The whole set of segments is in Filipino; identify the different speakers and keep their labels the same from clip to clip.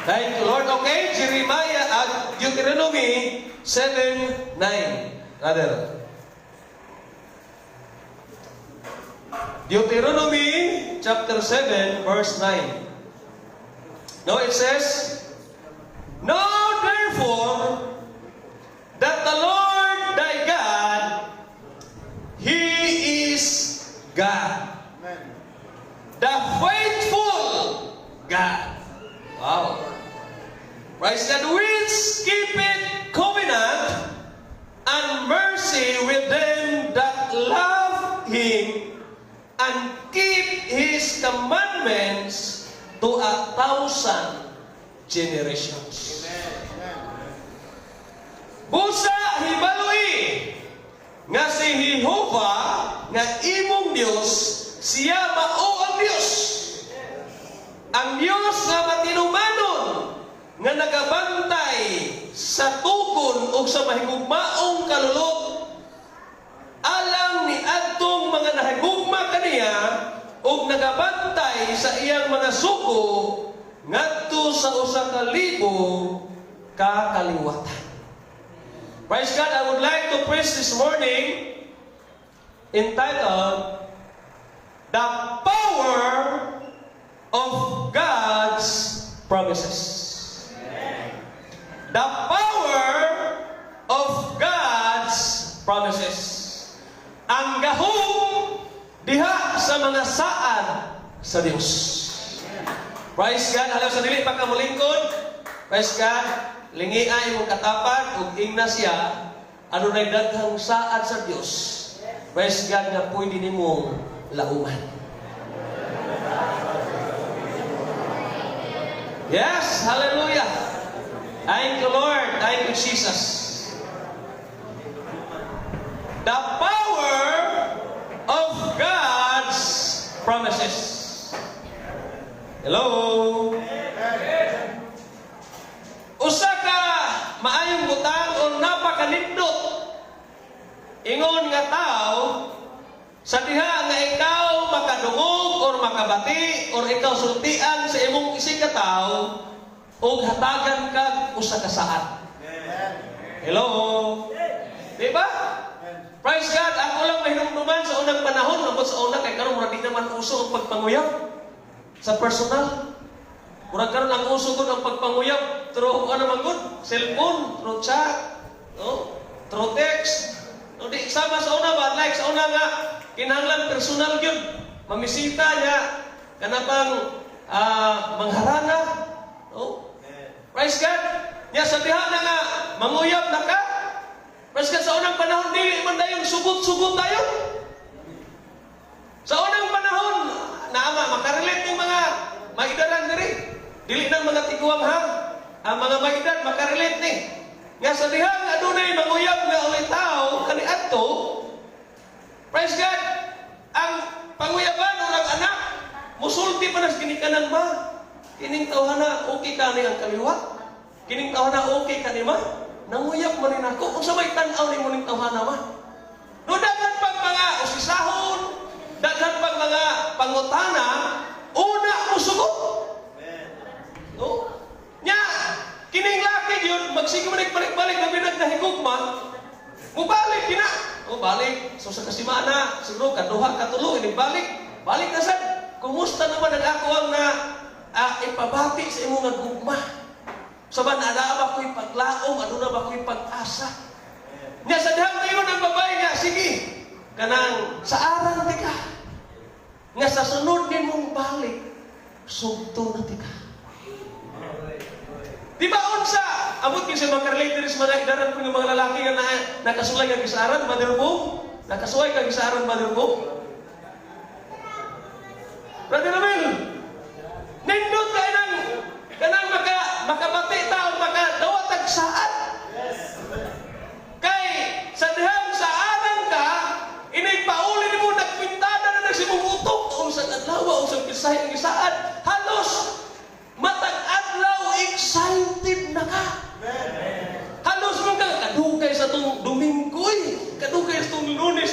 Speaker 1: Thank you, Lord. Okay, Jeremiah at Deuteronomy 7:9. Rather. Deuteronomy chapter 7, verse 9. No, it says, "Know therefore that the Lord thy God, He is God, the faithful God." Wow. Praise God, which keepeth covenant and mercy with them that love Him and keep His commandments to 1,000 generations. Busa hibalui nga si Jehovah nga imong Dios, siya mao ang Dios. Ang Dios nga matinumanon nga nagabantay sa tukon o sa mahigugmaong kalulok alang ni adtong mga nahigugma kaniya o nagabantay sa iyang mga suko ngadto sa 1,000 kakaliwatan. Praise God, I would like to preach this morning entitled The Power of God's Promises. The power of God's promises. Ang gahom diha sa mga saad sa Dios. Praise God. Halaw sa dili pagkamulingkod. Praise God. Lingi ay imong katapat ug ingna siya adunay daghang saad sa Dios. Praise God nga pwede nimong lauman. Yes, hallelujah. Thank you, Lord. Thank you, Jesus. The power of God's promises. Hello? Usa ka maayong butang o napakanindot ingon nga tao sa diha nga ikaw makadungog or makabati or ikaw sultian sa imong isig ka tao o hatagan ka usa ka saad. Hello? Diba? Praise God. Ako lang mahinumduman sa unang panahon abot sa una kay karon murag di naman uso ang pagpanguyab sa personal. Murag karon ang uso gud ang pagpanguyab through ano man gud, cellphone, through chat, no? Through text. No, di sama sa una ba like sa una nga kinahanglan personal gyud. Mamisita niya kanapang mangharana. No? Praise God. Nya sa diha na nga manguyab na ka. Praise God, sa unang panahon dili man dayon sugot-sugot tayo. Sa unang panahon naama makarelate yung mga maidaran diri. Dili nang mga tiguang ha. Ang mga maidad makarelate ni. Nga sa diha nga adunay manguyab nga ulay tao kaniadto. Praise God. Ang panguyaban urang anak musulti pa nas ginikanan ba? Kining tawhana okay ka ni ang kaliwa. Kining tawhana okay ka ni ma. Nanguyab man rin ako. Kung sa may tanaw ni mo ning tawhana ma. No daghan pang mga usisahon, daghan pang mga pangutana, una mo sugot. No? Nya, kining laki yun, magsige man balik-balik na binagdahigugma, mubalik kina. O balik. So sa kasimana, siguro kaduha, katulo, balik. Balik na sad. Kumusta naman ang ako ang na ipabati sa imong nagugma? Saban ana ba ko'y paglaom, ano na ba ko'y pag-asa? Nya sa dihang mayon ang babae nga, sige, kanang sa aral di ka. Nga sa sunod din mong balik, sugto na di ka. Di ba unsa? Amot yung sa mga relateris managdaran ko ng mga lalaki nga nakasulay kag isaran, Mother Boom? Nakasuway kag isaran, Mother Boom? Brother Ramil, nindot ka kanang makabati tao, makadawatag saan. Kay sa dihang sa aran ka, pauli ni mo nagpintada na nagsimubutok. Kung sa adlaw, kung sa pisay ang isaan, halos matag-adlaw, excited na ka. Halos mo ka, kadugay sa itong Domingoy, kadugay sa itong Lunes,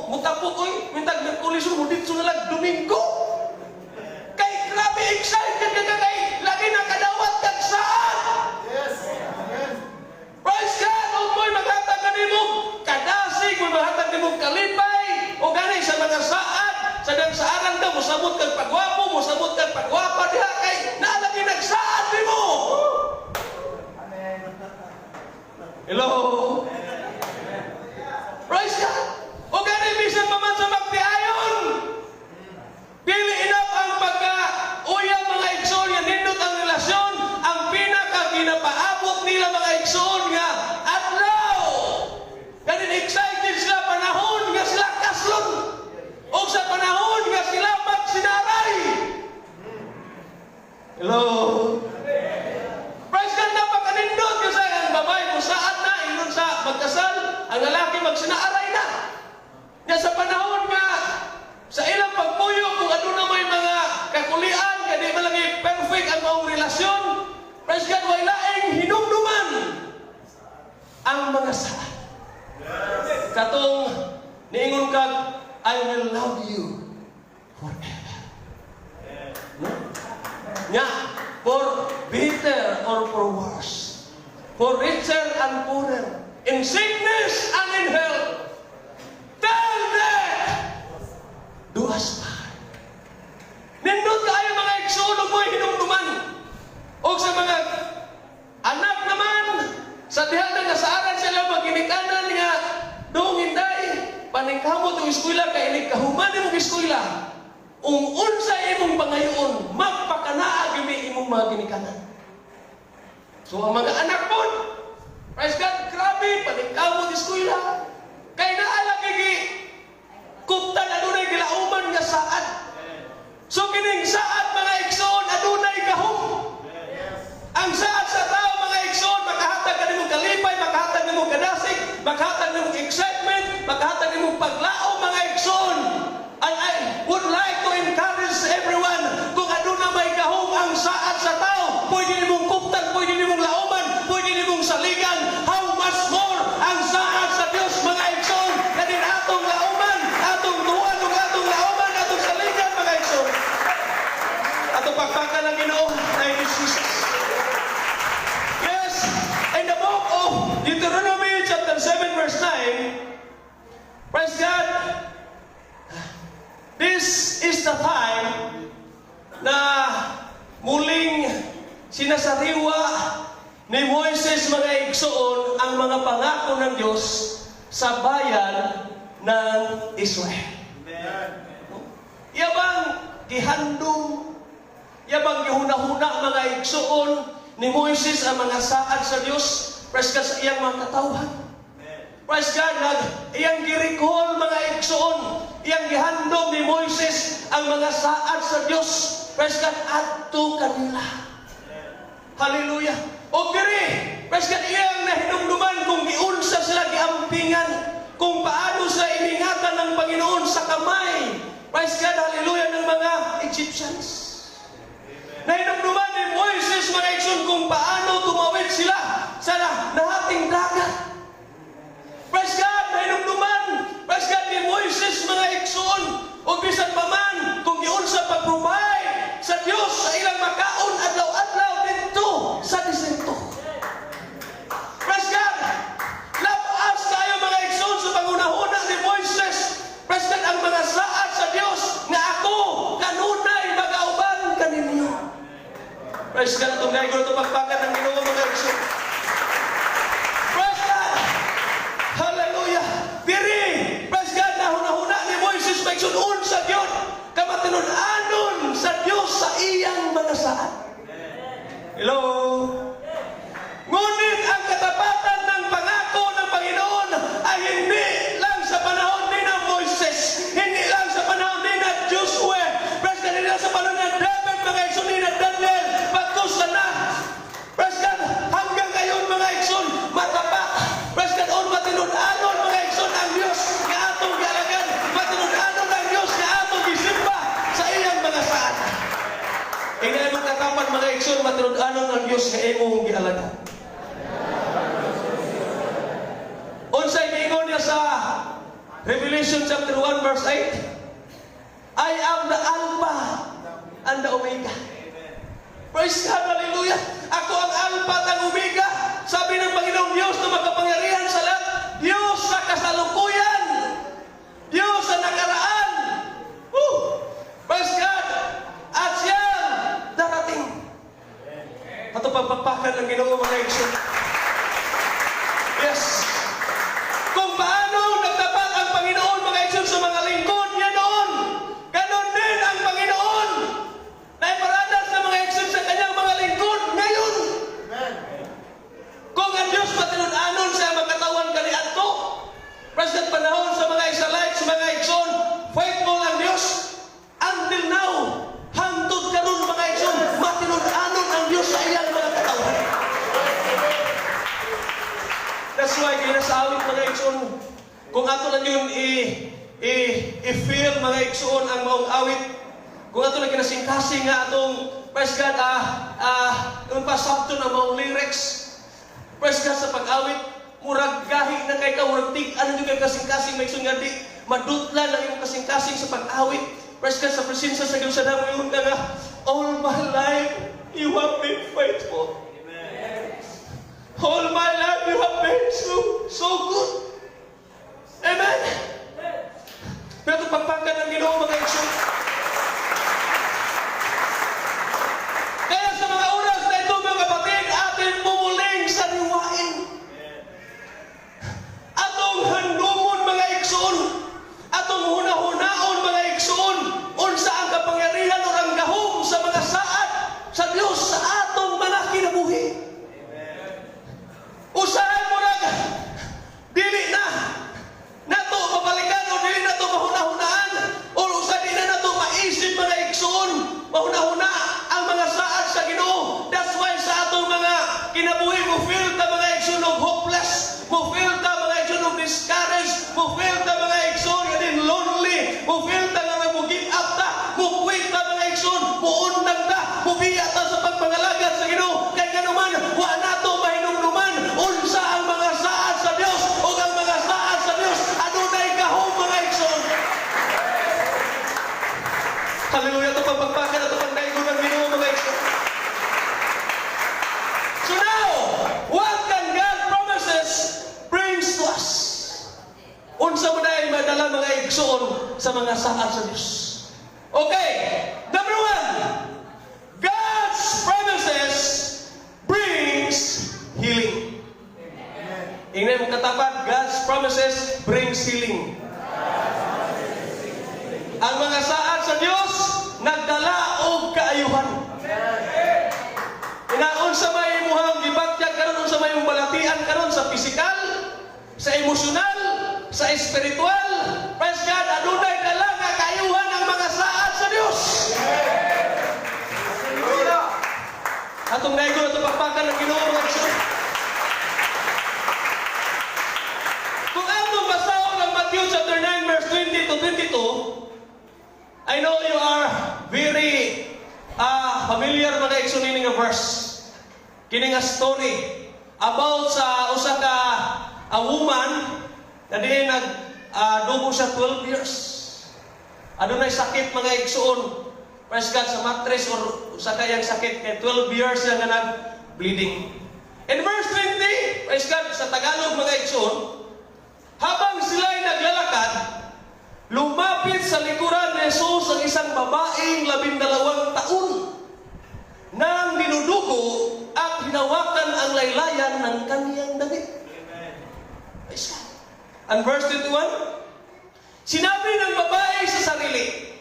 Speaker 1: mo tapoy, mintag Merkulis, mo dito na lang, Domingo. Kay grabe excited ka kay lagi na Praise God, napakanindot kasi ang babae kung saan na, ingon sa magkasal, ang lalaki magsinaaray na. Nga sa panahon nga, sa ilang pagpuyo, kung ano na may mga kakulian, kaya di malagi perfect ang maong relasyon, praise God, wala laing hinumduman ang mga saad. Katong niingon kag, I will love you forever. No? Nya, for better or for worse, for richer and poorer, in sickness and in health, till death do us part. Nindot kayo mga igsoon mo hinumduman. O sa mga anak naman, sa diha na nasaaran sila maginikanan nga doong hinday, paningkamot yung eskwela kay inig kahuman imong eskwela. Unsa imong pangayoon, magpakanaa gimi imong mga ginikanan. So ang mga anak po, praise God, grabe, paningkamot eskwela. Kay naala gigi kuptan adunay gilauman nga saad. So kining saad mga igsoon adunay gahom. Ang saad sa tao mga igsoon makahatag kanimong kalipay, makahatag nimong kadasig, makahatag nimong excitement, makahatag nimong paglao mga igsoon. And I would like to encourage everyone kung aduna may gahom ang saad sa tao, pwede nimong kuptan, pwede nimong lauman, pwede nimong saligan. How much more ang saad sa Dios mga igsoon kadin atong lauman, atong tuwan, atong lauman, atong saligan mga igsoon. Atong pagpaka ng Ginoo ay Jesus. Yes, in the book of Deuteronomy chapter 7 verse 9, praise God, this is the time na muling sinasariwa ni Moises mga igsoon ang mga pangako ng Diyos sa bayan ng Israel. Yabang gihandong, yabang gihuna-huna mga igsoon ni Moises ang mga saad sa Diyos, praise God sa iyang mga katawhan. Praise God, iyang girikol mga igsoon, iyang gihandom ni Moises ang mga saad sa Diyos, praise God, adto kanila. Hallelujah. O diri, praise God, iyang nahinumduman kung giunsa sila giampingan, kung paano sila iningatan ng Panginoon sa kamay, praise God, hallelujah, ng mga Egyptians. Nahinumduman ni Moises mga igsoon kung paano tumawid sila sa nahating dagat. Praise God, nahinumduman, praise God ni Moises mga igsoon, o bisan pa man kung giunsa pag-provide sa Dios sa ilang makaon adlaw-adlaw dito sa desierto. Praise God, labas kayo mga igsoon sa pangunahuna ni Moises, praise God, ang mga saad sa Dios nga ako kanunay magauban kaninyo. Praise God, itong naigol ito pagpakan ng Ginoo mga igsoon. Praise God, hallelujah. Diri, praise God, nahuna-huna ni Moises maigsunon sa Dios, kamatinud-anon sa Dios sa iyang mga saad. Hello? Ngunit ang katapatan ng pangako ng Panginoon ay hindi lang sa panahon ni na Moises, hindi lang sa panahon ni na Joshua, praise God, hindi lang sa panahon ni David, mga igsoon, ni na Daniel, pagkus na, praise God, hanggang ngayon mga igsoon, matapak, praise God, on matinud-anon mga igsoon ang Diyos nga atong gialagan, matinud-anon ang Diyos nga atong gisimba sa iyang mga saad. Hindi mo katapan mga igsoon, matinud-anon ang Diyos nga imong gialagan. Unsay giingon niya sa Revelation chapter 1 verse 8, I am the Alpha and the Omega. Praise God, hallelujah. Ako ang Alpha at ang Omega. Sabi ng Panginoong Diyos na makapangyarihan sa lahat, Diyos sa kasalukuyan, Diyos sa nakaraan. Praise God. At siyang darating. At pagpapakan ng Ginoo mga igsoon. Yes. Kung paano nagtapat ang Panginoon mga igsoon sa mga lingkod niya noon, ganon din ang Panginoon na iparadas ng mga igsoon sa kanyang mga lingkod ngayon. Kung ang Diyos matinud-anon sa magkatawan kaniadto, praise God, panahon sa mga Israelites, mga igsoon, faithful ang Diyos until now, hangtod karon mga igsoon, matinud-anon ang Diyos mga igsoon, kung ato lang yun i-feel mga igsoon ang maong awit, kung ato lang kinasing-kasing nga atong, praise God, yung pasabto ng maong lyrics, praise God sa pag-awit, murag gahi na kay ka, murag tig-ano yung kay kasing-kasing, may igsoon nga di, madutla lang yung kasing-kasing sa pag-awit, praise God sa presensya sa Diyos sa damo yun nga, all my life, you have been faithful. All my life you have been so good. Amen. Pero pagpagkan ng Ginoo mga igsoon. Kaya sa mga oras na ito mga kapatid, atin pumuling sa liwain. Atong handumon mga igsoon. Atong hunahunahon mga igsoon. Unsa ang kapangyarihan o ang gahom sa mga saad sa Dios sa atong mga kinabuhi. Usahay mo na, dili na nato mabalikan o dili na ito mahuna-hunaan o usahay di na nato maisip mga igsoon, mahuna-huna ang mga saad sa Ginoo. That's why sa atong mga kinabuhi mo feel ta mga igsoon of hopeless, mo feel ta mga igsoon of discouraged, mo feel ta mga igsoon din lonely, mo feel ta nga mo give up ta, mo quit ta mga igsoon, mo undang ta, mo biya ta sa pagpangalaga sa Ginoo. Kay ganuman wa nato mahinumduman unsa ang mga saad sa Dios o ang mga saad sa Dios adunay gahom mga igsoon. Hallelujah, ito pagpagpakan at pagdaigon ng Ginoo mga igsoon. So now, what can God promises brings to us? Unsa mo na madala mga igsoon sa mga saad sa Dios. Okay, number one, God's promises brings healing. Ingnan mo katapat, God's promises brings healing. Ang mga saad sa Dios nagdala og kaayuhan. Inaon sa may imuhang gibatyag karon sa may balatian karon sa pisikal, sa emosyonal, sa espiritual. Praise God, adunay dala nga kaayuhan ang mga saad sa Dios. Atong naigo na pagpakan ng Ginoo mga igsoon. Kung atong basahon ng Matthew chapter 9 verse 20 to 22, I know you are very familiar mga igsoon ini nga verse. Kini nga story about sa usa ka a woman na diin dugo siya 12 years. Adunay sakit mga igsoon. Praise God sa mattress or sa kayang sakit kay 12 years na nag-bleeding. In verse 20, praise God sa Tagalog mga igsoon, habang sila'y naglalakad, lumapit sa likuran ni Jesus ang isang babaeng 12 taon nang dinudugo at hinawakan ang laylayan ng kaniyang damit. Praise God. And verse 21, sinabi ng babae sa sarili,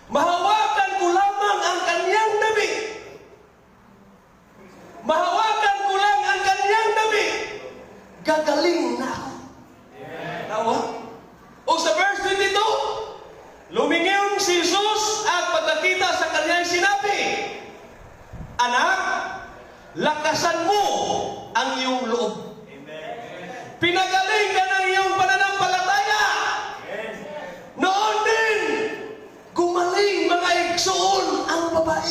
Speaker 1: mahawakan ko lamang ang kanyang damit. Mahawakan ko lang ang kanyang damit. Gagaling na ako. Nawa? O sa verse 22, lumingon si Jesus at pagkakita sa kanyang sinabi, anak, lakasan mo ang iyong loob. Pinagaling ka ng iyong pananampalataya. Noon din, gumaling mga igsoon ang babae.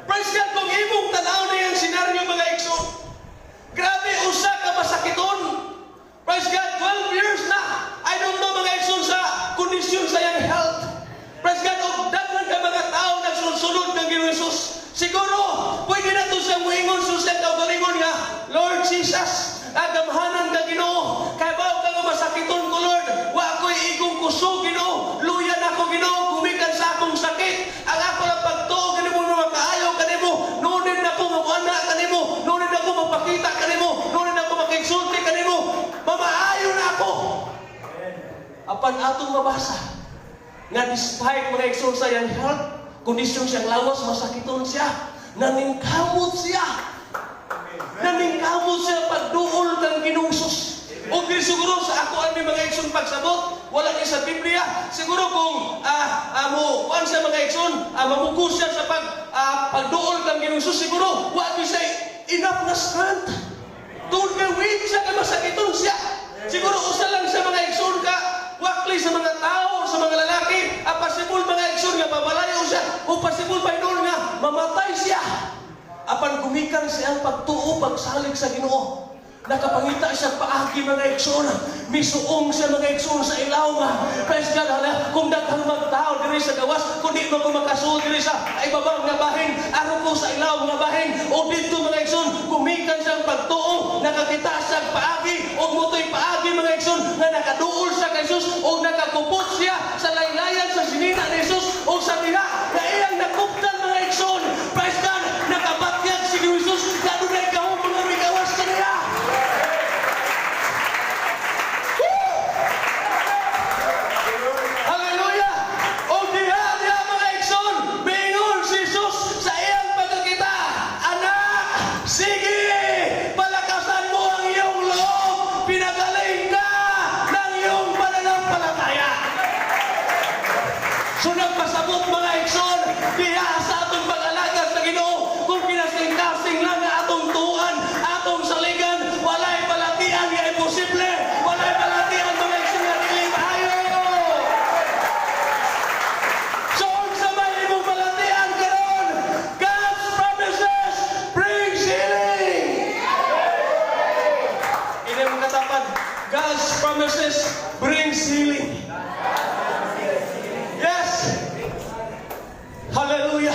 Speaker 1: Praise God, kung imong tanaw na yung senaryo mga igsoon, grabe usa ka masakiton. Praise God, 12 years na. I don't know mga igsoon sa kondisyon sa iyang health. Praise God, o daghan ka mga tao nagsunod ng Ginoong Jesus. Siguro, pwede na ito siyang muingon susyan kaugalingon nga, Lord Jesus, agamhanan ka Ginoo, kaya ba ka nga masakiton ko Lord, wa ako'y igong kuso Ginoo, luyan ako Ginoo, gumikan sa akong sakit, ang ako lang pagtuo kanimo na makaayaw kanimo, nunid ako mabuana kanimo, nunid ako magpakita kanimo, nunid ako makigsulti kanimo, mamaayo na ako. Apan atong mabasa, nga despite mga igsoon sa iyang health, kondisyon siyang lawas, masakiton siya, naningkamot siya. Naningkamot siya pagduol ng Ginoong Hesus. O siguro sa ako ang may mga igsoon pagsabot, wala niya sa Biblia. Siguro kung kuan siya mga igsoon, mamugos siya sa pagduol ng Ginoong Hesus, siguro wala niya siya enough na strength. Tungod kay weak siya, kay masakiton siya. Siguro usa lang sa mga igsoon ka, wakli sa mga tao, sa mga lalaki, pasibol mga igsoon nga pabalayo siya, o pasibol pa inon nga mamatay siya. Apan gumikan siya ang pagtuo, pagsalig sa Ginoo. Nakapangita siya paagi mga igsoon. Misuong siya mga igsoon sa ilaw nga. Praise God, hala, kung daghang magtao diri sa gawas, kung di mo ko makasuod diri sa ibabang nga bahin, araw ko sa ilaw nga bahin, o dito mga igsoon, gumikan siya ang pagtuo, nakakita siya paagi, o motoy paagi mga igsoon, nga nakaduol siya kay Jesus, o nakakupot siya sa laylayan sa sinina ni Jesus, o sa tira, na iyang nakuptan mga igsoon. Praise God, nakabatyag si Jesus, na doon ay kahong mga migawas ka niya. So nagpasabot mga igsoon, diha sa atong pag-alaga sa Ginoo, kung kinasing-kasing lang nga atong tuan, atong saligan, walay palatian nga imposible, walay palatian mga igsoon nga dili maayo. So sa may imong palatian karon, God's promises brings healing. Ini mong katapan, God's promises brings healing. Hallelujah!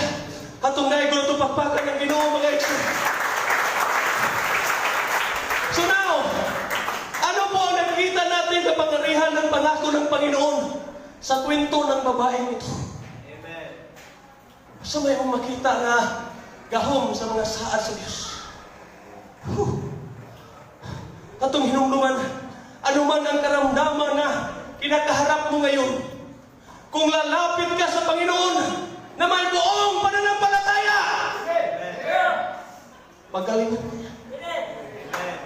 Speaker 1: Atong naigol ito pagpakan ng Ginoo mga igsoon. So now, ano po ang nakikita natin kapangyarihan ng pangako ng Panginoon sa kwento ng babaeng ito? Amen. So may mong makita nga gahom sa mga saad sa Diyos. Atong hinumduman, anuman ang karamdaman na kinakaharap mo ngayon, kung lalapit ka sa Panginoon, na may buong pananampalataya, magalingan mo niya.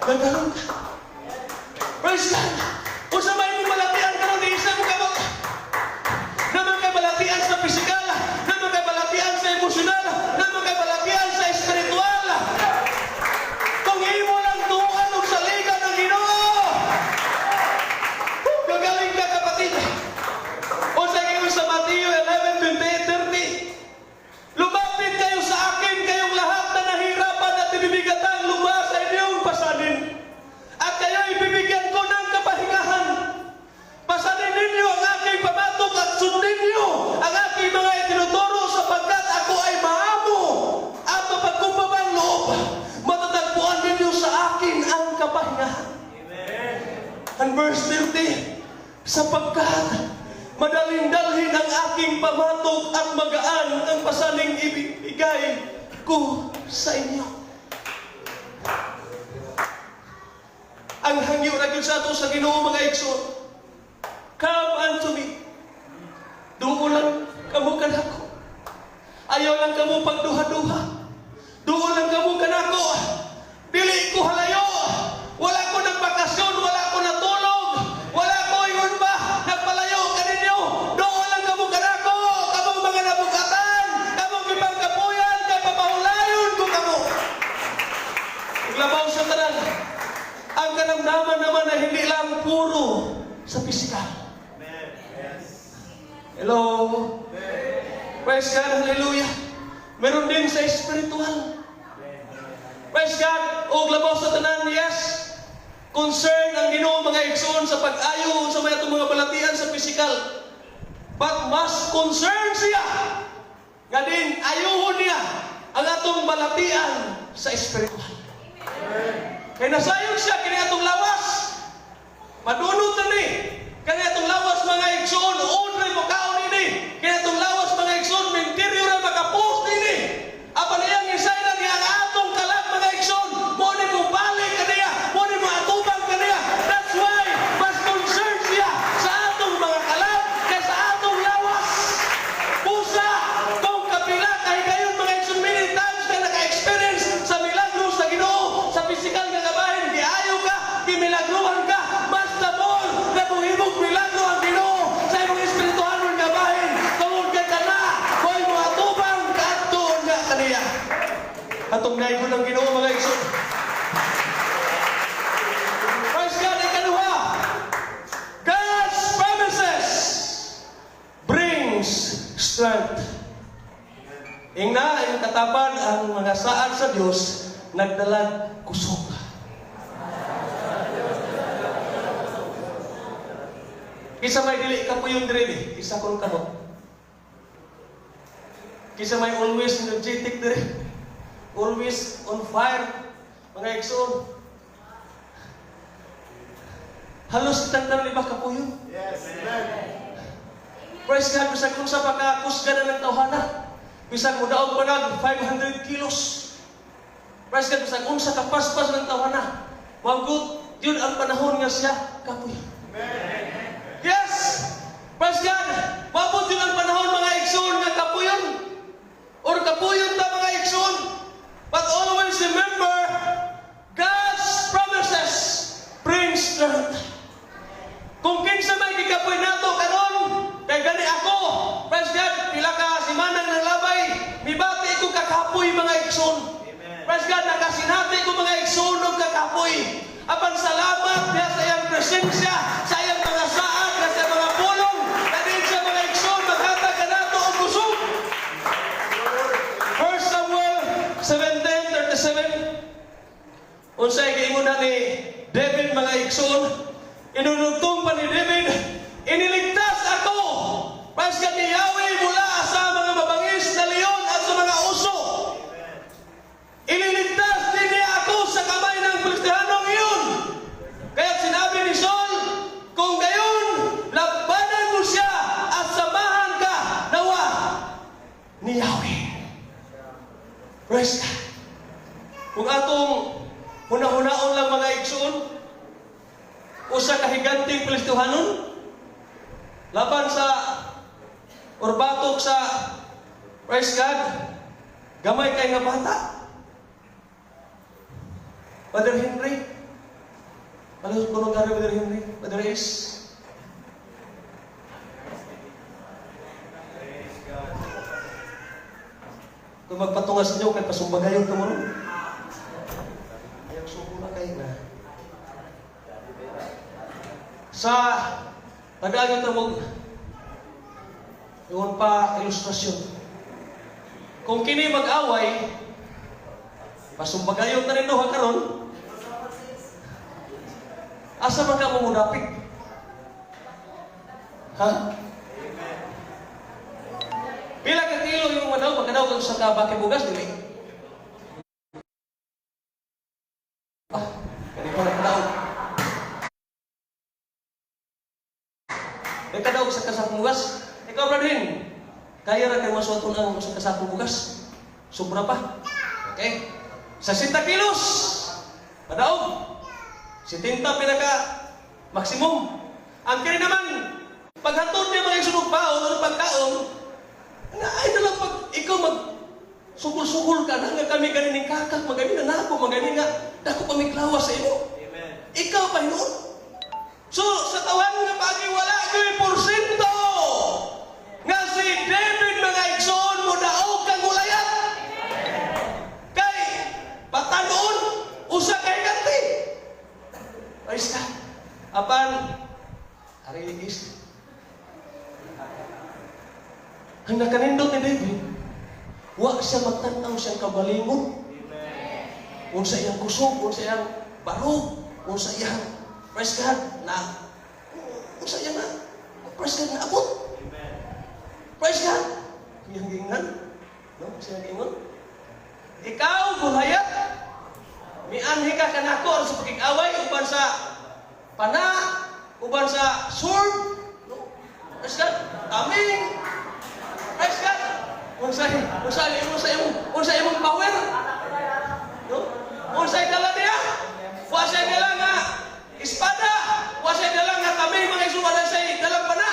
Speaker 1: Gagaling ka. Praise God! Kung sa may mong malatian ka rin, isa mo kamot. Naman kay malatian sa pisikal, naman kay malatian sa emosyonal, naman kay malatian sa espiritual. Kung imo lang tuwan o saligan ng Ginoo, gagaling ka kapatid. O sa ngayon sa Mateo 11:28-30, lumapit kayo sa akin, kayong lahat na nahirapan at ibibigatan, luba sa inyong pasanin. At kayo ibibigyan ko ng kapahingahan. Pasanin ninyo ang aking pamatok at sundin niyo ang aking mga itinuturo, sapagkat ako ay maamo at mapagkumbabang loob. Matatagpuan ninyo sa akin ang kapahingahan. Amen. And verse 30, sapagkat madaling dalhin ang aking pamatok at magaan ang pasaning ibigay ko sa inyo. Ang hangyo na yun sa ato sa Ginoo mga igsoon. Come unto me. Doon lang kamo kanako. Ayaw lang kamo pagduha-duha. Doon lang kamo kanako. Dili ko halayo. Wala ko ng bakasyon, wala ko na tulog, wala ko ingon ba nagpalayo kaninyo. Doon lang kamo kanako. Kamong mga nabugatan, kamong ipangkapuyan, kay papahulayon ko kamo. Iglabaw sa tanan. Ang karamdaman naman na hindi lang puro sa pisikal. Hello? Praise God, hallelujah. Meron din sa spiritual. Praise God, o labaw sa tanan, yes. Concern ang Ginoo mga igsoon sa pag-ayo sa mga itong mga balatian sa pisikal. But mas concern siya nga din ayuhon niya ang atong balatian sa spiritual. Kaya nasayon siya kini atong lawas. Madunot na ni. Kaya atong lawas mga igsoon, unray mo kaon ini. Kaya atong lawas mga igsoon, interior ang makapost ini. Apa niyang isayran niya ang atong kalag mga igsoon. Muna mo balik ka niya. Muna mo atubang ka niya. That's why mas concerned siya sa atong mga kalag kaya sa atong lawas. Pusa, kung kapila kahit kayo mga igsoon, many times ka naka-experience sa milagro sa Ginoo, sa physical nga gabahin, di ayaw ka, di milagruhan ka, basta mo na buhibog milagro ang Ginoo sa imong espiritual nga gabahin. Tungod ka na, kung mo atubang ka at doon nga kaniya. Atong naigo ng Ginoo mga igsoon. strength. Ingna ang katapan ang mga saad sa Dios nagdalag kusog. Kisa may dili ka po yung dire, isa kong kanok. Kisa may always energetic dire, always on fire, mga igsoon. Halos kitang liba ka po yun.
Speaker 2: Yes, amen.
Speaker 1: Praise God, bisag kung sa pagkakusga na ng tawhana, bisag mo daog pa nag 500 kilos. Praise God, bisag kung sa kapaspas ng tawhana, magut, yun ang panahon nga siya, kapoy.
Speaker 2: Amen.
Speaker 1: Yes! Praise God! Mabot yun ang panahon mga igsoon nga kapuyon. Or kapuyon ta mga igsoon. But always remember, God's promises bring strength. Kung kinsa may gikapoy nato karon, kay gani ako, praise God, pila ka simanang naglabay, mibati ko kakapoy mga igsoon. Praise God, nakasinati ko mga igsoon og kakapoy. Apan salamat niya sa iyang presensya, sa iyang mga saad, sa iyang mga pulong, na din sa mga igsoon, maghatag ka nato o busog. 1 Samuel 17:37. Unsay giingon na ni David mga igsoon, inunugtong pa ni David, iniligtas ako, praise God ni Yahweh, mula sa mga mabangis na leon at sa mga uso. Iniligtas din niya ako sa kamay ng Filistihanong iyon. Kaya sinabi ni Saul, kung gayon, labanan mo siya at samahan ka nawa ni Yahweh. Praise God. Kung atong hunahunahon lang mga igsoon, usa ka higanting Filistihanon, laban sa urbatok sa, praise God, gamay kay nga bata. Brother Henry, ano kunong gari Brother Henry? Brother Ace? Kung magpatungas niyo, kay pasumbagayon ito mo rin. Ayaw suko na kayo na. Sa tagayon ito mo, yun pa ilustrasyon. Kung kini mag-away, pasumbagayon na rin doon karon. Asa man ka mumudapit? Ha? Pila ka kilo yung madaw, magkadaw ka sa kabake bugas, dili? Kani ko nagkadaw. Nagkadaw sa kasakong bugas. Ikaw, Bradin, kaya na kayo masuwaton ang sa kasakong bugas? Sobra pa. Okay? Sa 60 kilos, madaog. 70 pinaka maximum. Ang kini naman, paghatod niya mga isunod baon o pagkaon, nga ay na lang pag ikaw mag-sukul-sukul ka na nga kami ganin ng kakak, maganin na ako, maganin nga, dako pamiklawa sa iyo. Amen. Ikaw pa noon. So, sa tawan nga pagi wala gawin porsyento nga si David mga igsoon mo daog kang gulayat. Kay, patanon, usa kay kanti. Praise God. Apan, hari is, ang nakanindot ni David, wa siya magtanaw siyang kabalingon. Unsa iyang kusog, unsa iyang barog, unsa iyang, praise God, na, unsa iyang na, praise God na abot. Praise God. Iyang gingan, no? Siyang gingon. Ikaw, gulayat, mianhi ka kanako aron sa pagkig-away uban sa pana, uban sa sword. No? Praise God. Aming. Praise God. Unsa imong power? No? Unsay dala niya? Wa siya dala nga espada, wa siya dala nga kami mga isuwala sa dalang pana.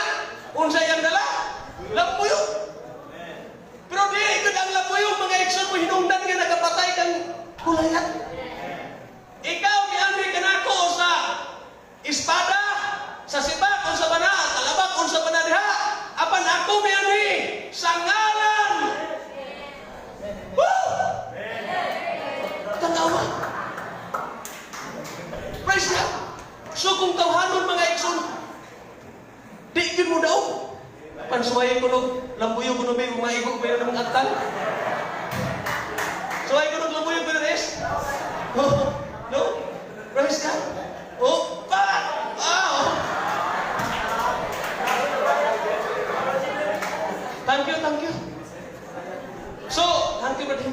Speaker 1: Unsa yang dala? Lampuyo. Pero di ikot ang lampuyo mga igsoon mo hinungdan nga nagapatay kang gulayat. Ikaw giambi kanako sa espada, sa sibak unsa bana, talabak unsa bana diha. Apan ako miani sa ngalan. Woo! Tanawa. Praise God. So kung tawhanon mga igsoon, di gyud mo daw. Apan suwayin ko no, lampuyo ko no Oh, no? Praise God. Oh, pa! Oh. Thank you, thank you. So, thank you, brother.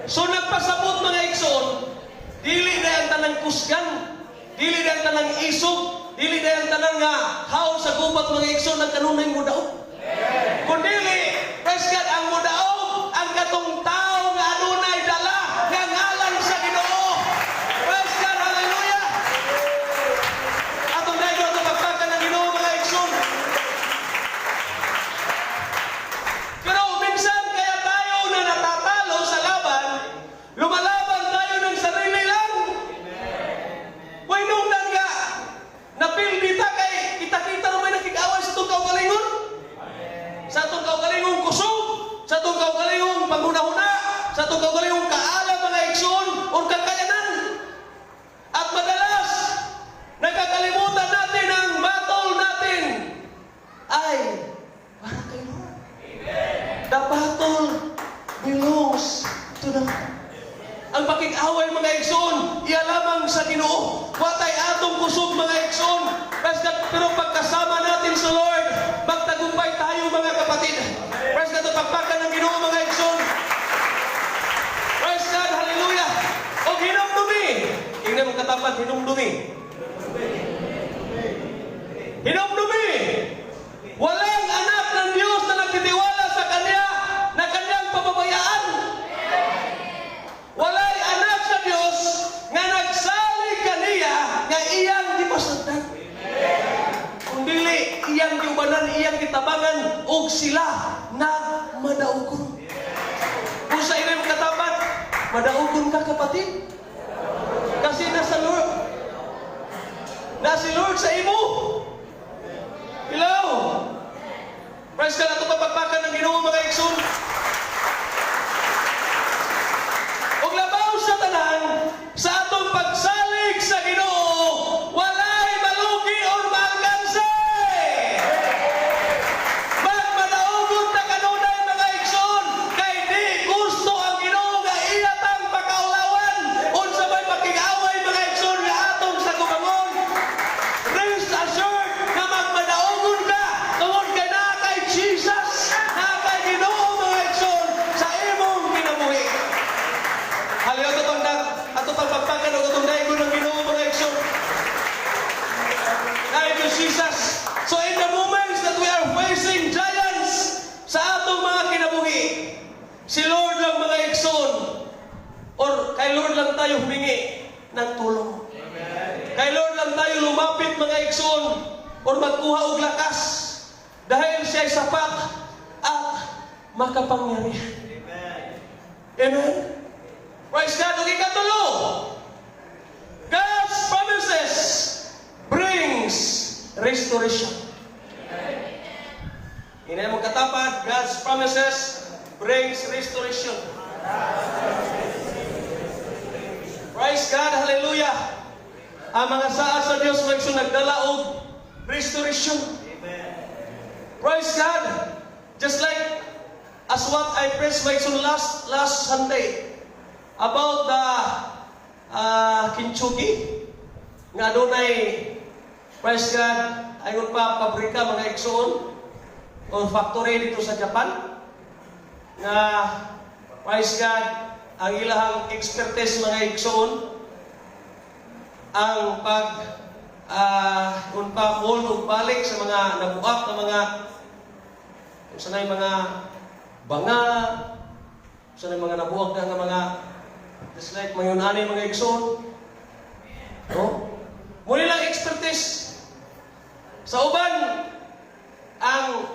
Speaker 1: So, nagpasabot mga igsoon, dili na ang tanang kusgan, dili na ang tanang isog, dili na ang tanang nga haon sa gubat mga igsoon ang kanunay mo daog. Kung dili, praise God, ang mo daog, ang katong tao nga adunay dala nga ngalan sa Ginoo. Praise God, hallelujah. Atong dahil ito pagpakan ng Ginoo mga igsoon. Pero minsan kaya tayo na natatalo sa laban, lumalaban tayo ng sarili lang. Why nung nga, napildi ta kay kita-kita naman nakikaway sa itong kaugalingon. Sa itong kaugalingong kusog, sa itong kaugalingong panghuna-huna, sa itong kaugalingong kaalam mga igsoon o kakayanan. At madalas, nakakalimutan natin ang battle natin ay para kay Lord. The battle belongs to the Lord. Ang pakig-away mga igsoon, iya lamang sa Ginoo. Watay atong kusog mga igsoon. Pero pagkasama natin sa Lord, magtagumpay tayo mga kapatid. Praise God, pagpakan ng Ginoo mga igsoon. Praise God, hallelujah. O hinumdumi. Tingnan mo katapat, hinumdumi. Hinumdumi. Walang anak ng Diyos na nagtitiwala sa Kanya na Kanyang pababayaan. Walay anak sa Diyos nga nagsalig kaniya nga iyang gipasagdan. Kung dili iyang giubanan, iyang gitabangan ug sila nagmadaugon. Kung sa inyong katapat, madaugon ka kapatid. Kasi nasa Lord. Nasa Lord sa imo. Hello. Praise God, ato papagpakan ng Ginoo mga igsoon. Sa tanan, sa atong pagsalig sa Ginoo, walay malugi o maalkanse. Magmadaugon na kanunay mga igsoon, kay di gusto ang Ginoo nga iyatang pakaulawan. Unsa may pakig-away mga igsoon nga atong sa gubangon. Rest assured na magmadaugon ka, tungod ka na kay Jesus, na kay Ginoo mga igsoon, sa imong kinabuhi. Hallelujah, ato pagpagpakan o itong daigo ng Ginoo mga igsoon. Thank you, Jesus. So in the moments that we are facing giants sa atong mga kinabuhi, si Lord lang mga igsoon, or kay Lord lang tayo humingi ng tulong. Kay Lord lang tayo lumapit mga igsoon, or magkuha og lakas, dahil siya'y sapat at makapangyarihan. Amen. Praise God. Okay, katulo. God's promises brings restoration. Inay mo katapat, God's promises brings restoration. Praise God, hallelujah. Ang mga saad sa Diyos may nagdala og restoration. Praise God. Just like as what I preached last Sunday about the Kintsugi nga adunay, praise God, ayon pa pabrika mga igsoon o factory dito sa Japan nga, praise God, ang ilahang expertise mga igsoon ang kung pa mold o balik sa mga nabuak na mga kung sanay mga banga, kung sanay mga nabuak na mga just like mayunani mga igsoon. No? Muli lang expertise. Sa uban, ang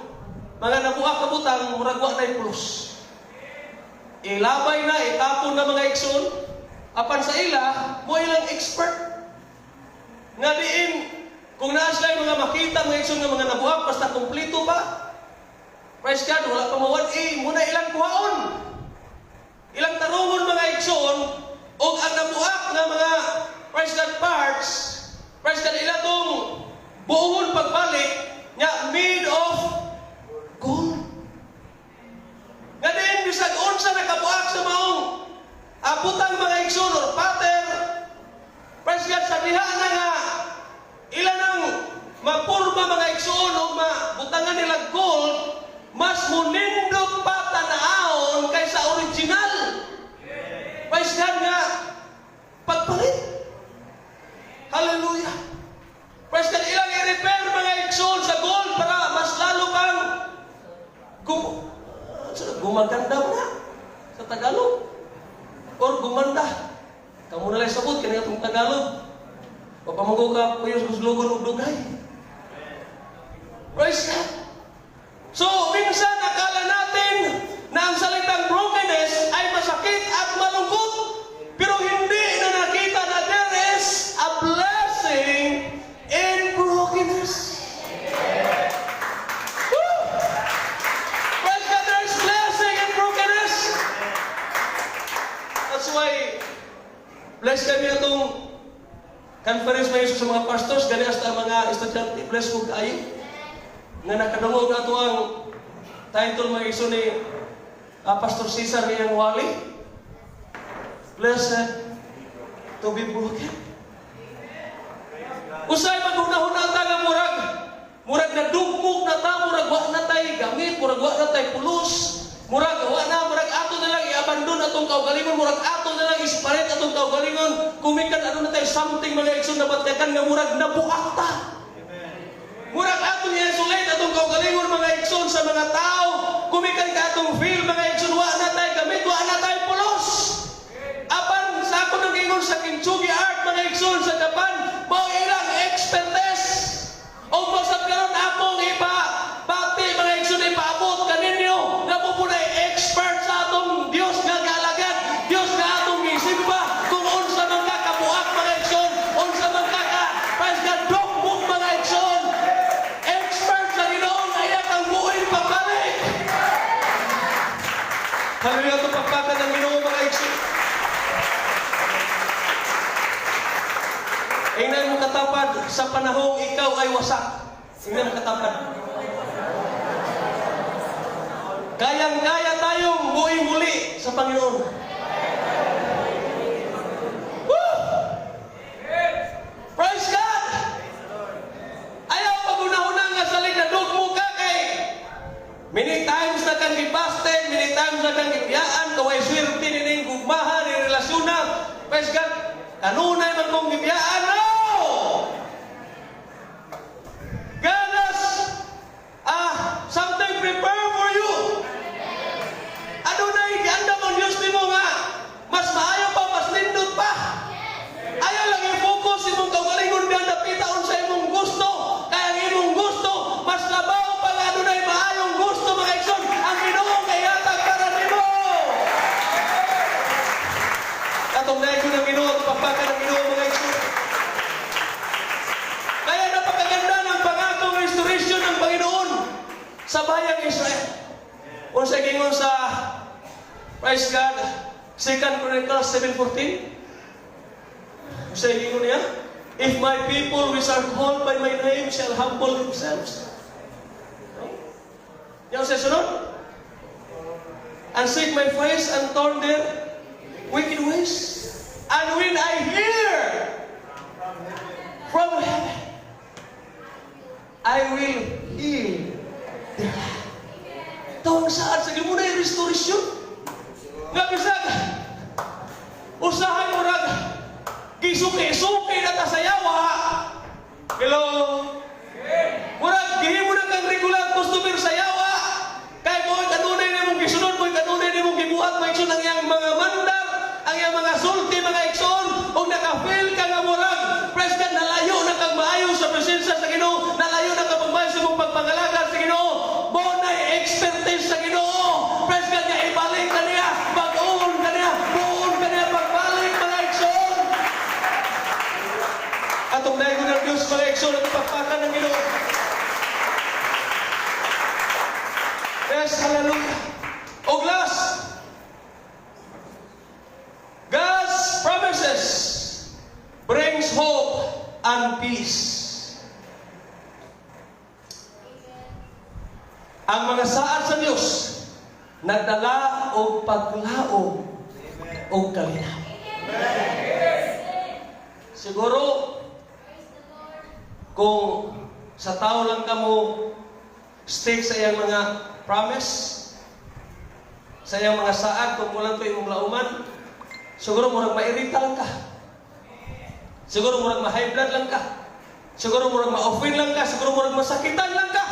Speaker 1: mga nabuak na butang, muragwa na ipulos. Ilabay na, itapon na mga igsoon. Apan sa ila, mo ilang expert. Nga diin, kung naasla yung mga makita, mga igsoon nga mga nabuak, basta kumplito ba? Praise God, wala pa mawad, muna ilang kuhaon. Ilang tarungon mga igsoon, o ang nabuak na mga, praise God, parts, praise God, ilang itong buong pagbalik, nga made of gold. Nga din, bisag unsa nakabuak sa mga butang mga igsoon or pater, praise God, sa diha na nga, ilan ang mapurma mga igsoon o mabutangan nila gold, mas munindot pa tanaon kaysa original. Praise God nga, pagpalit. Hallelujah. Praise God, ilang i-repair mga igsoon sa gold para mas lalo kang gumaganda mo na sa Tagalog. Or gumanda. Kamu na lang sabot, kanina itong Tagalog. Papamanggo ka, kuyos kuslugon o dugay. Praise God. So, minsan akala natin na ang salitang brokenness ay masakit at malungkot. Pero hindi na nakita na there is a blessing in brokenness. Woo! Praise God, there is blessing in brokenness. That's why, bless kami itong conference na sa mga pastors, gani hasta mga estudyante, bless ko kayo. Nga nakadungog na ito ang title mga iso ni Pastor Cesar niyang wali. Blessed to be broken. Usay maghunahuna nga murag na dugmog na ta, murag wa na tay gamit, murag wa na tay pulos, murag ato na lang i-abandon atong kaugalingon, murag ato na lang isparet atong kaugalingon, kumikan ano na tay something mga igsoon na batyakan nga murag nabuak ta. Murag atong i-isolate atong kaugalingon mga igsoon sa mga tao, kumikan ka atong feel mga igsoon, wa na tay gamit, wa na tay pulos. Apan sa ako nang ingon sa Kintsugi Art mga igsoon sa Japan, mao ilang expertise. O pasab karon akong pati mga igsoon ipaabot kaninyo na pupunay expert sa atong Dios nga galagad, Dios nga atong gisimba kung unsa man ka kabuak mga igsoon, unsa man ka praise God dogmog mga igsoon. Expert sa Ginoo nga iya kang buhay pagbalik. Hallelujah, ito pagpaka ng Ginoo mga igsoon. Ingnan mo katapad sa panahong ikaw ay wasak. Ingnan mo katapad. Kayang-kaya tayong buhay muli sa Panginoon. Woo! Praise God! Ayaw pag-unahuna nga salig na dugmo ka kay many times na kang gibasted, many times na kang gibiyaan, kaway swerte nining gugmahan, ni relasyon na. Praise God! Kanunay man kong gibiyaan, no! God has something prepared for you. Adunay ganda mong Diyos nimo nga mas maayo pa, mas lindot pa. Ayaw lang i-focus imong kaugalingon nga napita unsa imong gusto. Kaya ang imong gusto mas labaw pa nga adunay maayong gusto mga igsoon ang Ginoo kay hatag para nimo. Katong naay ko ng Ginoo, pagpaka ng Ginoo mga igsoon. Kaya napakaganda ng pangakong restoration ng Panginoon sa bayang Israel. Unsa gingon sa praise God 2 Chronicles 7:14. Unsa gingon niya? If my people which are called by my name shall humble themselves. Yang sa sunod? And seek my face and turn their wicked ways. And when I hear from heaven, I will heal their land. Tawag saan sa gimuna yung restoration? Nga bisag, usahay mo rag, gisuki-suki na tasayawa. Hello? Murag, gihimo na kang regular customer sa yawa. Kaya mo, kanunay na mong gisunod mo, kanunay na mong gibuhat, may ikson ang iyang mga mandar, ang iyang mga sulti, mga ikson, o naka-feel ka nga murag, praise God, nalayo na kang maayo sa presensya sa Ginoo, nalayo na kang pagbayo sa mong pagpangalaga sa Ginoo, bonay expertise sa Ginoo, praise God, nga ibalik ka niya, pag-uon ka niya, buon ka niya, pagbalik mga ikson. Atong dahil ng Diyos mga ikson, at pagpakan ng Ginoo. Yes, hallelujah. O last, God's promises brings hope and peace. Ang mga saad sa Diyos nagdala o paglaom o kalinaw. Siguro, kung sa tao lang ka mo stick sa iyang mga promise, sa iyang mga saad, kung walang ito imong lauman, siguro murag mairita lang ka. Siguro murag ma-high blood lang ka. Siguro murag ma-offend lang ka. Siguro murag masakitan lang ka.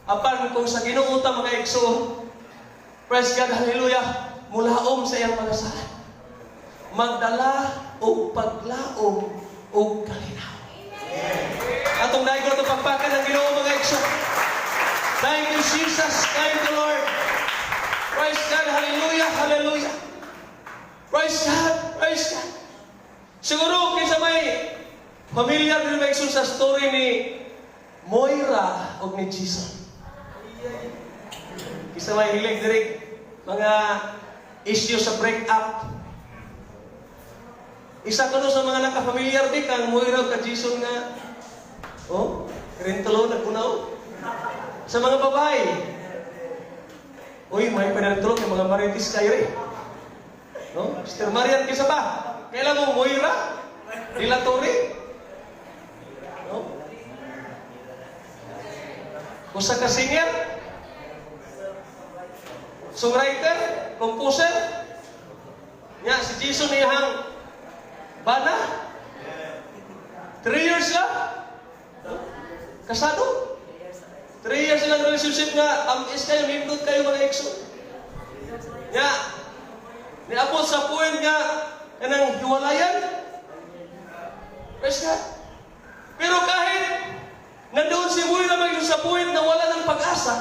Speaker 1: Apan kung sa Ginoo ta mga igsoon, praise God, hallelujah, mulaom sa iyang mga saad. Magdala o paglaom o kalinaw. Atong daig ko ito pagpakan ng Ginoo mga igsoon. Thank you Jesus, thank you Lord. Praise God, hallelujah, hallelujah. Praise God, praise God. Siguro kinsa may familiar din ba sa story ni Moira o ni Jason. Kinsa may hilig diri mga issue sa break up. Isa ko no sa mga nakafamiliar di kang Moira o ka Jason nga rentalo nagpunaw sa mga babae. Uy, may pinarentalo kay mga maritis kayo eh. No? Sister Marian, kisa ba? Kailan mo Moira? Dilatori? No? Usa ka singer? Songwriter? Composer? Nya, si Jason niyang bana? 3 years lang? Kasado? 3 years lang relationship nga, is kayo, nindot kayo mga ekso. Nya, niabot sa point nga, kanang hiwalayan. Praise God. Pero kahit nandoon si Moira magiging sa point na wala ng pag-asa,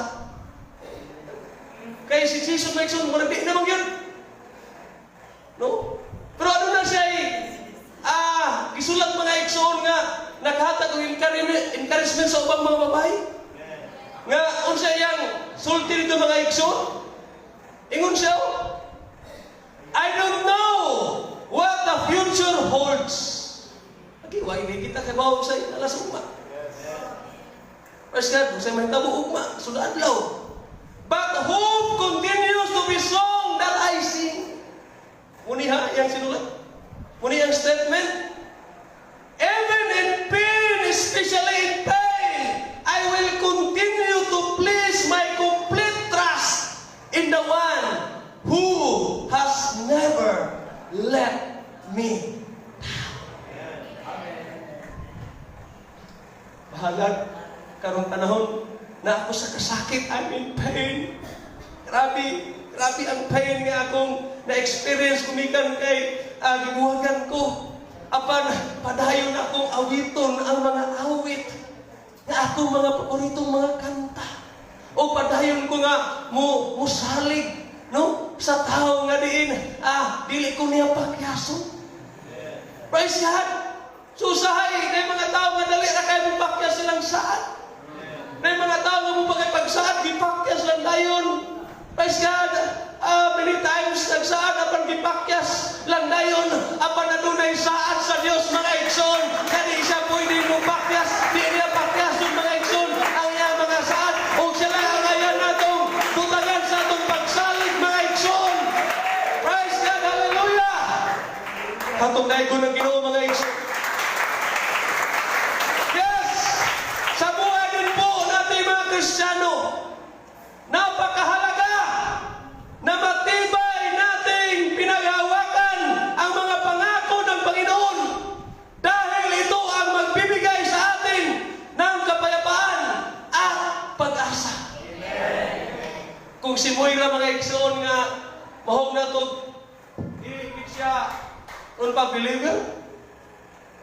Speaker 1: kaya si Jesus Maxon, marami naman yun. No? Pero ano na siya gisulat mga iksoon nga, naghatag ng encouragement sa ubang mga babae. Nga, unsa yang sulti dito mga iksoon? Ingon siya, I don't know what the future holds. Okay, why hindi kita kabaw sa alas ugma? Praise God, sa may tabo ugma, sudah adlaw. But hope continues to be song that I sing. Muni ha, yang sinulat. Muni yang statement. Even in pain, especially in pain, I will continue to place my complete trust in the one who has never let me down. Bahalag karong panahon na ako sa kasakit, I'm in pain. Grabe ang pain nga akong na-experience kumikan kay gibuhagan ko. Apan padayon akong awiton ang mga awit nga akong mga paboritong mga kanta. O padayon ko nga musalig no sa tao nga diin dili ko niya pakyason. Praise God. Susahay kay mga tao nga dali ra kay mupakya silang saad. May mga tao nga mupakay pagsaad gipakya silang dayon. Praise God. Many times nagsaad apan gipakyas lang dayon apan adunay saad sa Dios mga igsoon. Kani siya pwede mupakyas, di niya pakyas yung mga igsoon ang iyang mga saad o sila ang ayan natong tutagan sa atong pagsalig mga igsoon. Praise God, hallelujah. Hatong daigon ng Ginoo mga igsoon. Yes, sa buhay din po natin mga Kristiyano, napakahalaga na matibay nating pinaghawakan ang mga pangako ng Panginoon dahil ito ang magbibigay sa atin ng kapayapaan at pag-asa. Kung si Moira mga igsoon nga mahog na ito, hindi siya unpa-believer.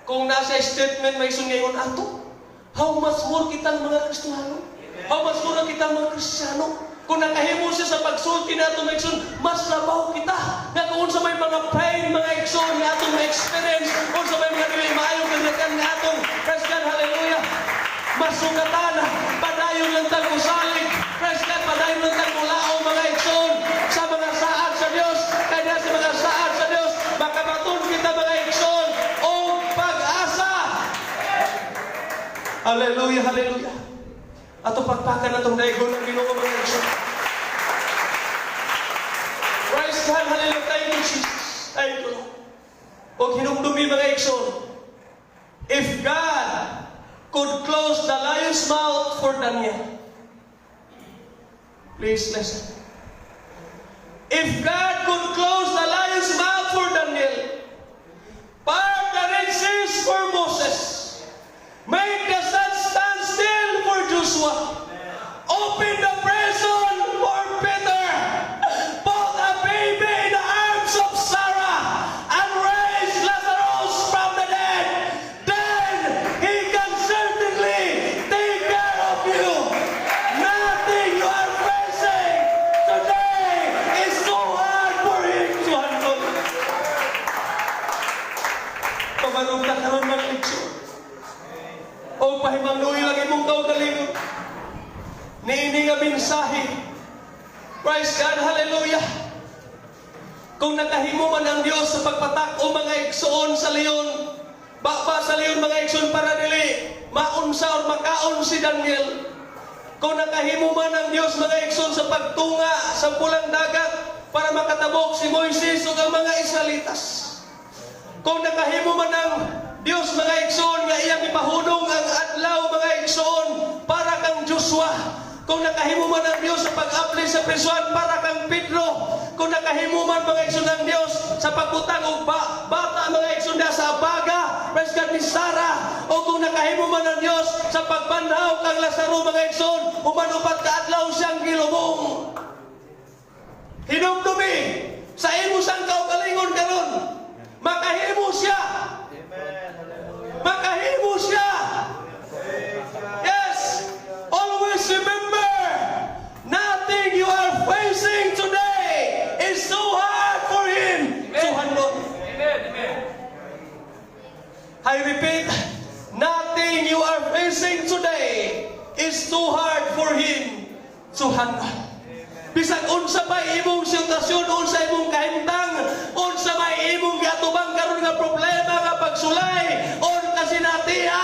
Speaker 1: Kung nasa statement may sungayon ato, how much more kitang mga Kristiyano? How much more kitang mga Kristiyano? Kung nakahimo siya sa pagsulti na itong ekson, mas labaw kita. Na kung sa may mga pain, mga ekson na itong experience, kung sa may mga dili maayong kaglakan na itong, praise God, hallelujah, masugatan, padayon lang tang usalig, praise God, padayon lang tang ulao, mga ekson, sa mga saad sa Diyos, kaya sa mga saad sa Diyos, makabatun kita mga ekson, o pag-asa. Hallelujah, hallelujah. Ato pagpakan na itong daigon ng Ginoo mga igsoon. Praise Praise God, hallelujah, thank you, Jesus. Thank you, Lord. Huwag hinumdumi mga igsoon. If God could close the lion's mouth for Daniel, please listen. If God could close the lion's mouth for Daniel, part the Red Seas for Moses, make the sun stand still for Joshua, open the prison for Peter, put a baby in the arms of Sarah, and raise Lazarus from the dead, then He can certainly take care of you. Nothing you are facing today is so hard for Him to handle. Pamanong na karoon mga leksyon. O pahimangnuhi lang imong kaugalingon. Niini nga mensahe. Praise God, hallelujah. Kung nakahimo man ang Dios sa pagpatak o mga igsoon sa leon, baba sa leon mga igsoon para dili maunsa o makaon si Daniel. Kung nakahimo man ang Dios mga igsoon sa pagtunga sa pulang dagat para makatabok si Moises o ang mga Israelitas. Kung nakahimo man ang Dios mga igsoon nga iyang ipahunong ang adlaw mga igsoon para kang Joshua. Kung nakahimo man ang Dios sa pag-apli sa prisuan para kang Pedro. Kung nakahimo man mga igsoon ang Dios sa pagbutang og bata mga igsoon sa abaga, praise God, ni Sarah. O kung nakahimo man ang Dios sa pagbanhaw kang Lazaro mga igsoon, umanupat ka adlaw siyang gilubong. Hinumdumi sa imo sang kaugalingon karon. Makahimo siya. Makahimo siya. Yes. Always remember, nothing you are facing today is so hard for Him to handle. I repeat, nothing you are facing today is too hard for Him to handle. Bisag unsa may imong sitwasyon, unsa imong kahimtang, unsa may imong giatubang karon nga problema nga pagsulay o kasinatian.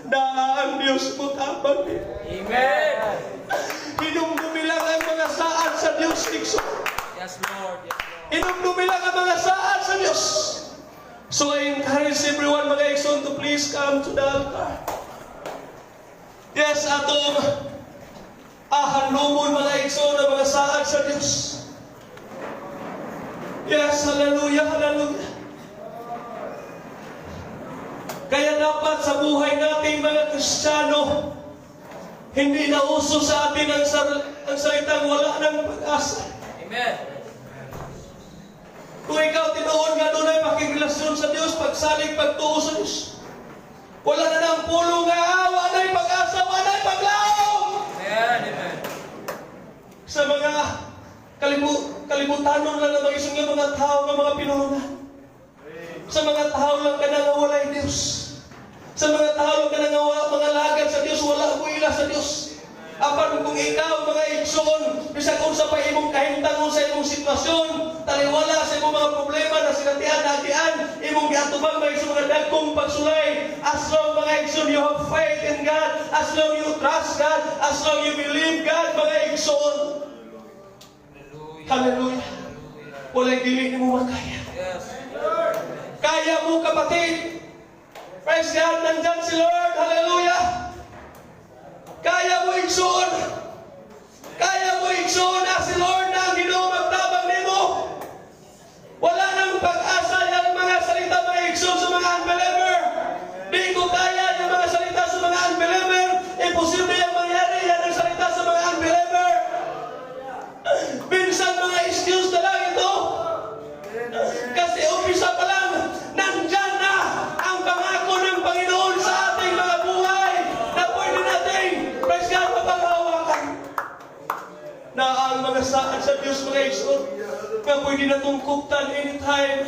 Speaker 1: Na ang Dios mo tabang.
Speaker 3: Amen.
Speaker 1: Hinumdumi lang ang mga saad sa Dios, Ikso.
Speaker 3: Yes, Lord. Yes, Lord.
Speaker 1: Hinumdumi lang ang mga saad sa Dios. So I encourage everyone mga Ikso to please come to the altar. Yes, atong handumon mga igsoon na mga saad sa Diyos. Yes, hallelujah, hallelujah. Kaya dapat sa buhay nating mga Kristiyano, hindi na uso sa atin ang salitang wala ng pag-asa.
Speaker 3: Amen.
Speaker 1: Kung ikaw tinuon nga doon ay makikrelasyon sa Diyos, pagsalig, pagtuo sa Diyos, wala na ng pulo nga, wala na'y pag-asa, wala na'y paglaom.
Speaker 3: Amen. Amen.
Speaker 1: Sa mga kalibutanon lang na mag-isong yung mga tao ng mga pinunan. Sa mga tao lang ka na walay Diyos. Sa mga tao lang ka na mga lagad sa Diyos, wala ko ila sa Diyos. Apan kung ikaw, mga igsoon, bisag unsa pa imong kahimtang sa imong sitwasyon, taliwala sa imong mga problema na sinatian, nagian, imong giatubang mga isang mga dagkong pagsulay. As long, mga igsoon, you have faith in God, as long you trust God, as long you believe God, mga igsoon. Hallelujah. Wala'y dili mo makaya.
Speaker 3: Yes.
Speaker 1: Kaya mo, kapatid. Praise God, nandyan si Lord. Hallelujah. Kaya mo igsoon. Kaya mo igsoon na si Lord na ang Ginoo magtabang nimo. Wala nang pag-asa yung mga salita mga igsoon sa mga unbeliever. Di ko kaya yung mga salita sa mga unbeliever. Imposible yung mangyari yan ang salita sa mga unbeliever. Minsan mga excuse na lang ito. Kasi umpisa pa lang, nandyan na ang pangako ng Panginoon sa ating mga buhay na pwede natin, praise God, mapanghawakan. Na ang mga saad sa Diyos mga igsoon, na pwede natong kuptan anytime.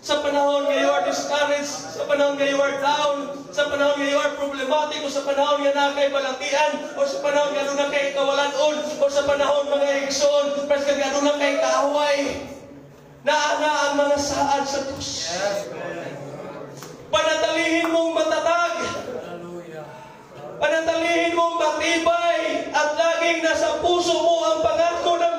Speaker 1: Sa panahon nga you are discouraged, sa panahon nga you are down, sa panahon nga you are problematic, o sa panahon nga na kay balatian, o sa panahon nga na kay kawalanon, o sa panahon mga igsoon, praise God, nga na kay kaaway. Naana ang mga saad sa Diyos. Panatalihin mong matatag. Panatalihin mong matibay at laging nasa puso mo ang pangako ng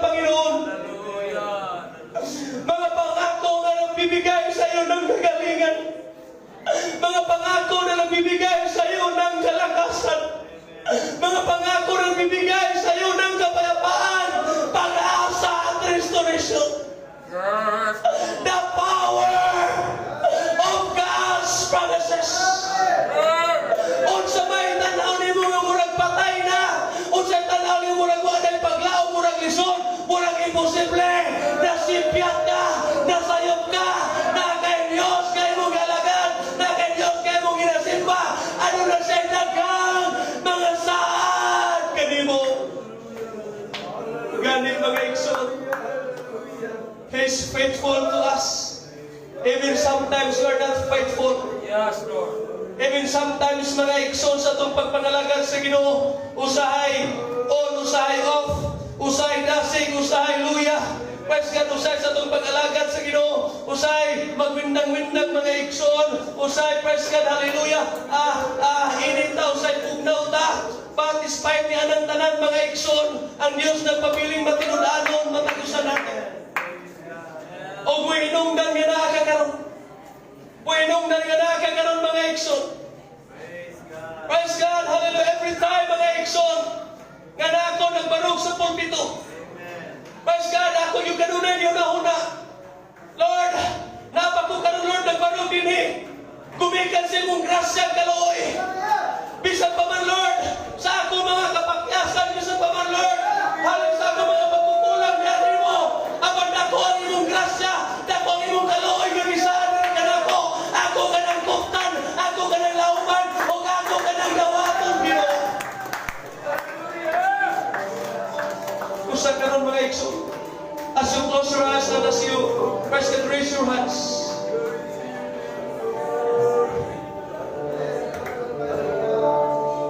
Speaker 1: imposible, nasipyat ka, nasayop ka, na kay Diyos kay mong galagad, na kay Diyos kay mong ginasimba, ano na siya dagang mga saan kanimo. Ganit mga igsoon, He's faithful to us. Even sometimes we are not faithful.
Speaker 3: Yes, Lord.
Speaker 1: Even sometimes mga igsoon sa itong pagpangalagad sa Ginoo, usahay on, usahay off, usahay dasig, usahay luya. Praise God, usahay sa itong pag-alagad sa Ginoo, usahay magwindang-windang mga igsoon, usahay, praise God, hallelujah, inita, usahay pugnaw ta. But despite ni anang tanan mga igsoon, ang Diyos nagpapiling matinudanon, matagusan natin. O buhinungdan nga nakakaroon. Buhinungdan nga nakakaroon mga igsoon. Praise God, hallelujah. Every time mga igsoon, nga na ako nagbarog sa pulpito. Praise God, ako yung kanunay yung nauna. Lord, napako karon Lord, nagbarog din eh. Gumikan sa mong grasya kalooy. Bisan pa man Lord, sa ako mga kapakyasan, bisan pa man Lord, halos sa ako mga pagkukulang natin mo. Apan ako ang imong grasya, ako ang imong kalooy, gamisahan ka na ako. Ako ka ng kuptan, ako ka ng lauman, o ako ka ng dawaton, Ginoo. Usa karon mga igsoon. As you close your eyes and as you press and raise your hands.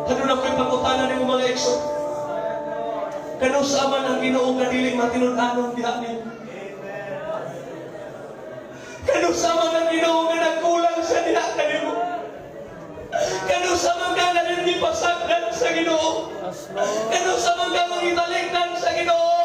Speaker 1: Ano na ko'y pangutanan ng mga igsoon? Kano sa man ang Ginoo nga dili matinud-anon diha niyo? Kano sa man ang Ginoo nga nagkulang sa diha kanimo? Kano sa man nga nga hindi pasagdan sa Ginoo? Kano sa man nga mangitalikdan sa Ginoo?